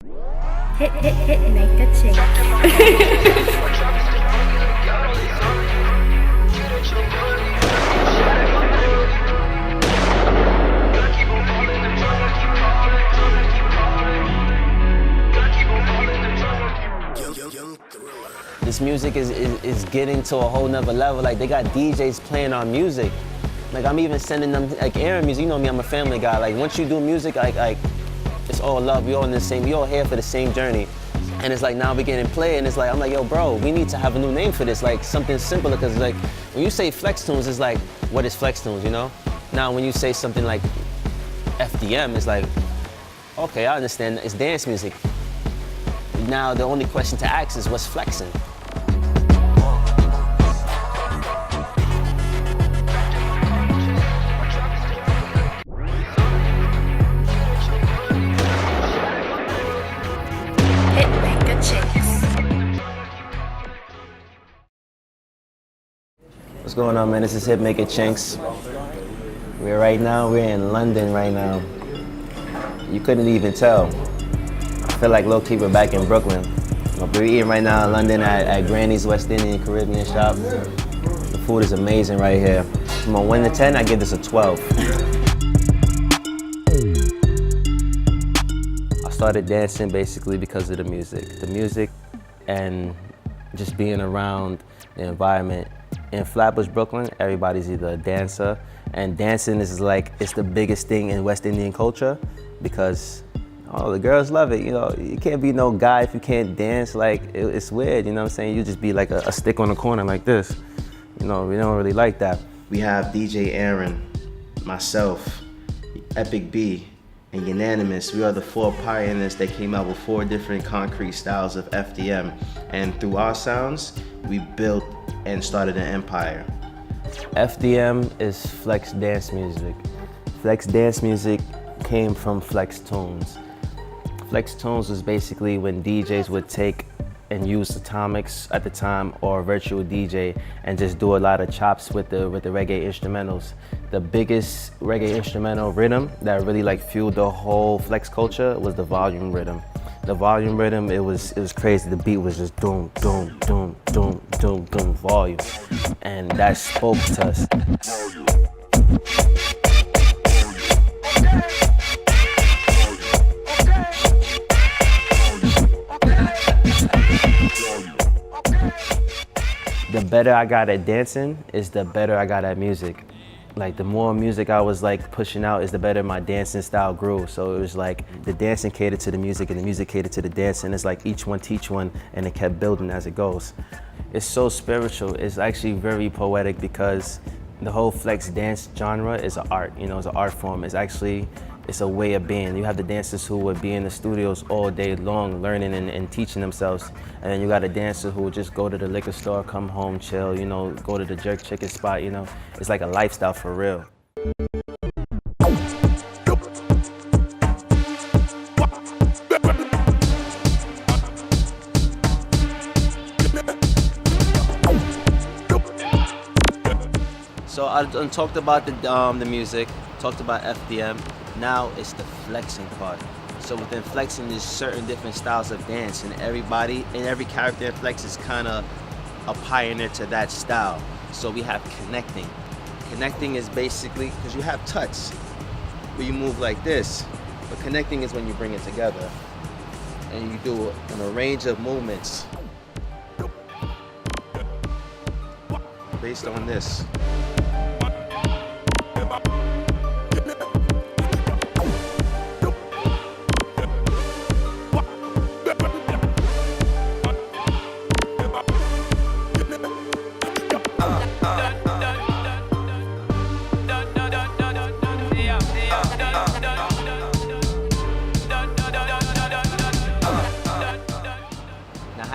Hitmakerchinx. This music is getting to a whole nother level. Like, they got DJs playing our music. Like, I'm even sending them, like, Aaron music. You know me, I'm a family guy. Like, once you do music, like it's all love. We all in the same, we all here for the same journey. And it's like, now we getting played, and it's like, I'm like, yo, bro, we need to have a new name for this, like something simpler, because like, when you say Flex Tunes, it's like, what is Flex Tunes, you know? Now, when you say something like FDM, it's like, okay, I understand, it's dance music. Now, the only question to ask is, what's flexing? What's going on, man? This is Hitmakerchinx. We're in London right now. You couldn't even tell. I feel like low-key we're back in Brooklyn. We're eating right now in London at Granny's West Indian Caribbean shop. The food is amazing right here. From a 1 to 10, I give this a 12. I started dancing basically because of the music. The music and just being around the environment. In Flatbush, Brooklyn, everybody's either a dancer, and dancing is like, it's the biggest thing in West Indian culture because, oh, the girls love it. You know, you can't be no guy if you can't dance. Like, it's weird, you know what I'm saying? You just be like a stick on the corner like this. You know, we don't really like that. We have DJ Aaron, myself, Epic B, and Unanimous. We are the 4 pioneers that came out with 4 different concrete styles of FDM. And through our sounds, we built and started an empire. FDM is flex dance music. Flex dance music came from Flex Tunes. Flex Tunes was basically when DJs would take and use Atomics at the time or virtual DJ and just do a lot of chops with the reggae instrumentals. The biggest reggae instrumental rhythm that really like fueled the whole flex culture was the volume rhythm. The volume rhythm, it was crazy. The beat was just doom, doom, doom, doom, doom, doom, volume. And that spoke to us. The better I got at dancing is the better I got at music. Like, the more music I was like pushing out is the better my dancing style grew. So it was like the dancing catered to the music and the music catered to the dancing. It's like each one teach one, and it kept building as it goes. It's so spiritual. It's actually very poetic because the whole flex dance genre is an art, you know, it's an art form. It's a way of being. You have the dancers who would be in the studios all day long learning and teaching themselves. And then you got a dancer who would just go to the liquor store, come home, chill, you know, go to the jerk chicken spot, you know. It's like a lifestyle for real. So I talked about the music, talked about FDM. Now it's the flexing part. So within flexing, there's certain different styles of dance, and every character in flex is kind of a pioneer to that style. So we have connecting. Connecting is basically, because you have touch, where you move like this, but connecting is when you bring it together. And you do a range of movements based on this.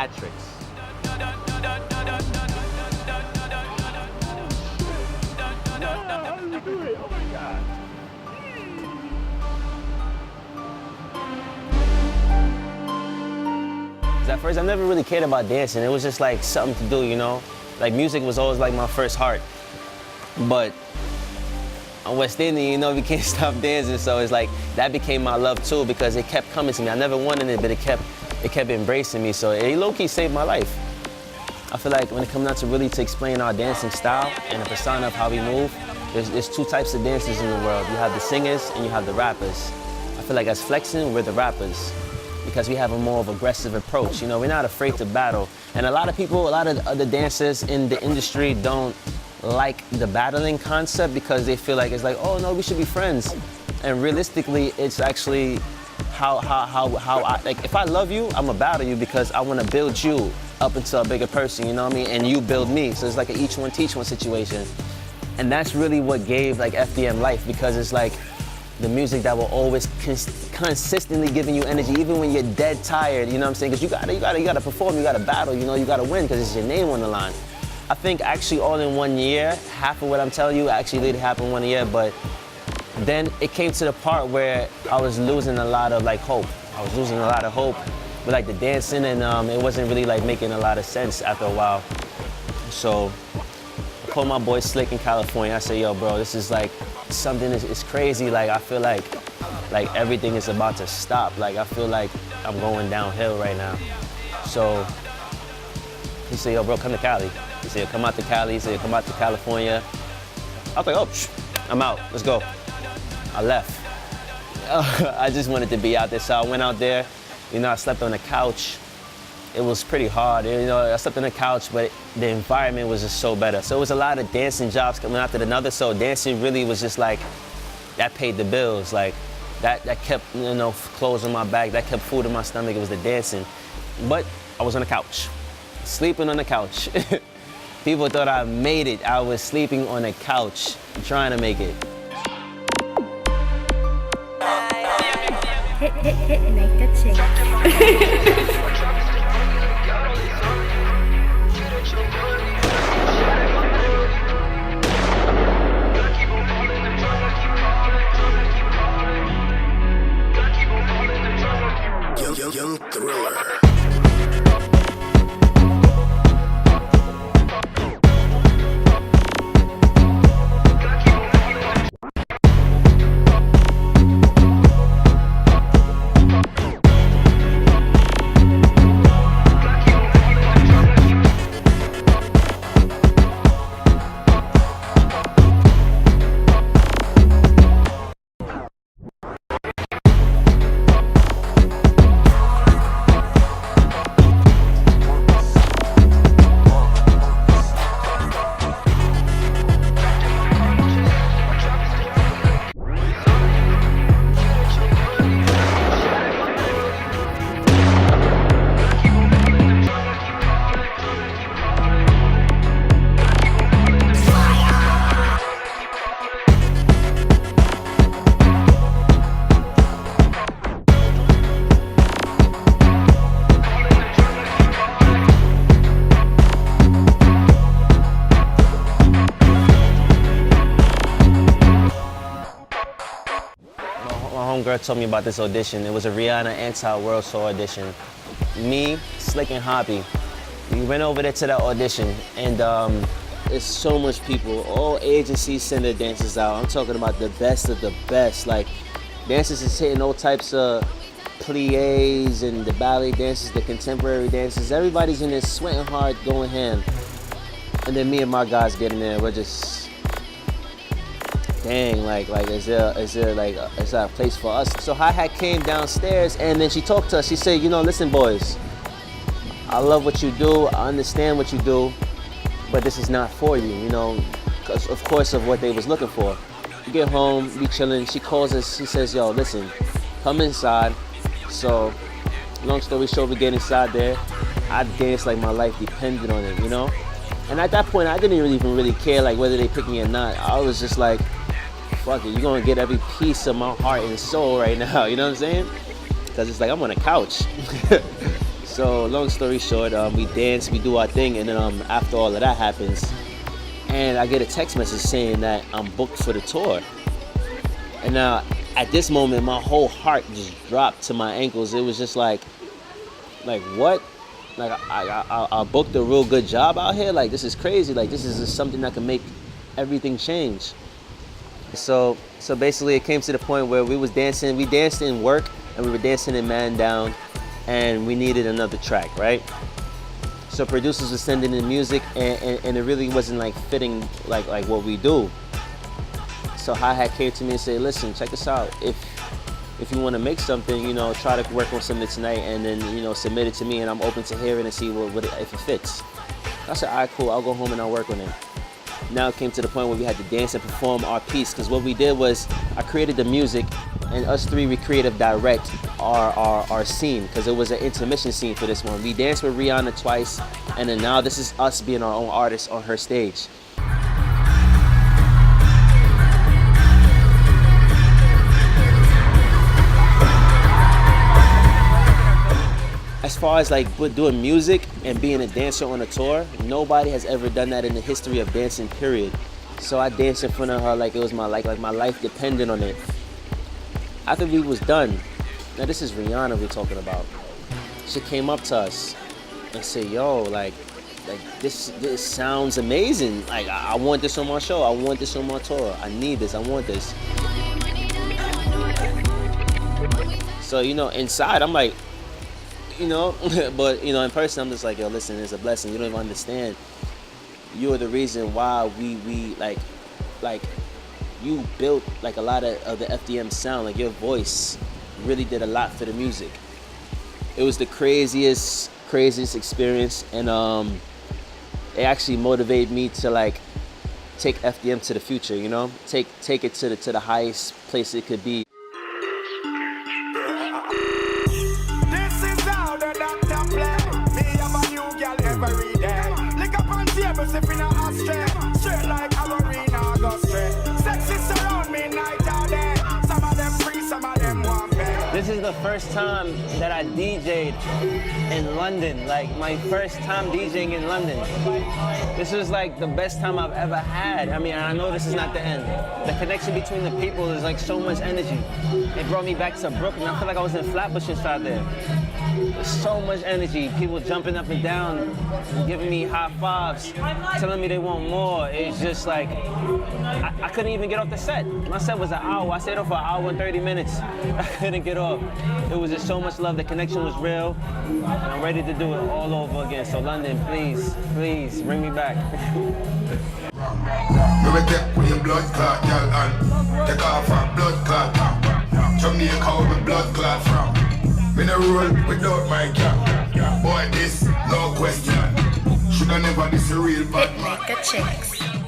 Hat tricks. At first, I never really cared about dancing. It was just like something to do, you know? Like, music was always like my first heart. But I'm West Indian, you know, we can't stop dancing. So it's like, that became my love too, because it kept coming to me. I never wanted it, but it kept embracing me. So it low-key saved my life. I feel like when it comes down to really to explain our dancing style and the persona of how we move, there's two types of dancers in the world. You have the singers and you have the rappers. I feel like as flexing, we're the rappers, because we have a more of aggressive approach. You know, we're not afraid to battle. And a lot of people, a lot of other dancers in the industry don't like the battling concept, because they feel like it's like, oh no, we should be friends. And realistically, it's actually how I, like, if I love you, I'm gonna battle you because I wanna build you up into a bigger person, you know what I mean? And you build me. So it's like an each one teach one situation. And that's really what gave like FDM life, because it's like the music that will always consistently giving you energy, even when you're dead tired, you know what I'm saying? Because you gotta perform, you gotta battle, you know, you gotta win, because it's your name on the line. I think actually all in 1 year, half of what I'm telling you actually did happen in 1 year, but then it came to the part where I was losing a lot of like hope. I was losing a lot of hope with like the dancing, and it wasn't really like making a lot of sense after a while. So I called my boy Slick in California. I said, yo, bro, this is like something is crazy. Like I feel like everything is about to stop. Like I feel like I'm going downhill right now. So he said, yo, bro, come to Cali. He said, come out to Cali. He said, come out to California. I was like, oh, I'm out, let's go. I left. I just wanted to be out there, so I went out there. You know, I slept on the couch. It was pretty hard. You know, I slept on the couch, but the environment was just so better. So it was a lot of dancing jobs coming after another. So dancing really was just like, that paid the bills. Like that kept, you know, clothes on my back, that kept food in my stomach. It was the dancing. But I was on the couch, sleeping on the couch. People thought I made it. I was sleeping on a couch, trying to make it. Hitmakerchinx. Young Thriller. Homegirl told me about this audition. It was a Rihanna Anti-World Tour audition. Me, Slick, and Hobby, we went over there to that audition, and there's so much people. All agencies send their dancers out. I'm talking about the best of the best. Like, dancers is hitting all types of pliés and the ballet dancers, the contemporary dancers. Everybody's in there sweating hard, going ham. And then me and my guys get in there. We're just, dang, like is there a place for us? So Hi-Hat came downstairs, and then she talked to us. She said, you know, listen, boys, I love what you do. I understand what you do, but this is not for you, you know, because of course of what they was looking for. We get home, we chilling. She calls us. She says, yo, listen, come inside. So, long story short, we get inside there. I danced like my life depended on it, you know? And at that point, I didn't even really care like whether they picked me or not. I was just like, fuck it, you're gonna get every piece of my heart and soul right now, you know what I'm saying? Because it's like I'm on a couch. So, long story short, we dance, we do our thing, and then after all of that happens, and I get a text message saying that I'm booked for the tour. And now, at this moment, my whole heart just dropped to my ankles. It was just like what? Like I booked a real good job out here. Like, this is crazy. Like, this is just something that can make everything change. So basically it came to the point where we danced in work, and we were dancing in Man Down, and we needed another track, right? So producers were sending in music, and it really wasn't like fitting like what we do. So Hi-Hat came to me and said, listen, check this out. If you want to make something, you know, try to work on something tonight, and then, you know, submit it to me, and I'm open to hearing and see if it fits. I said, all right, cool, I'll go home and I'll work on it. Now it came to the point where we had to dance and perform our piece, because what we did was I created the music, and us three, we creative direct our scene, because it was an intermission scene for this one. We danced with Rihanna twice, and then now this is us being our own artists on her stage. As far as like doing music and being a dancer on a tour, nobody has ever done that in the history of dancing, period. So I danced in front of her like it was my life depended on it. After we was done, now this is Rihanna we're talking about. She came up to us and said, yo, like this sounds amazing. Like I want this on my show, I want this on my tour, I need this, I want this. So, you know, inside I'm like, you know, but, you know, in person, I'm just like, yo, listen, it's a blessing. You don't even understand. You're the reason why we like, you built, like, a lot of the FDM sound. Like, your voice really did a lot for the music. It was the craziest experience, and it actually motivated me to, like, take FDM to the future, you know? Take it to the highest place it could be. This is the first time that I DJ'd in London, like my first time DJing in London. This was like the best time I've ever had. I mean, I know this is not the end. The connection between the people is like so much energy. It brought me back to Brooklyn. I feel like I was in Flatbush inside there. There's so much energy, people jumping up and down, giving me high fives, telling me they want more. It's just like, I couldn't even get off the set. My set was an hour. I stayed off for an hour and 30 minutes. I couldn't get off. It was just so much love. The connection was real, and I'm ready to do it all over again. So London, please, please, bring me back. We will take with your blood clot, girl, and take off our blood clot. Jamaica with blood clot from. Me no roll without my girl. Boy, this, no question. Shoulda never this a real bad man. Hitmakerchinx.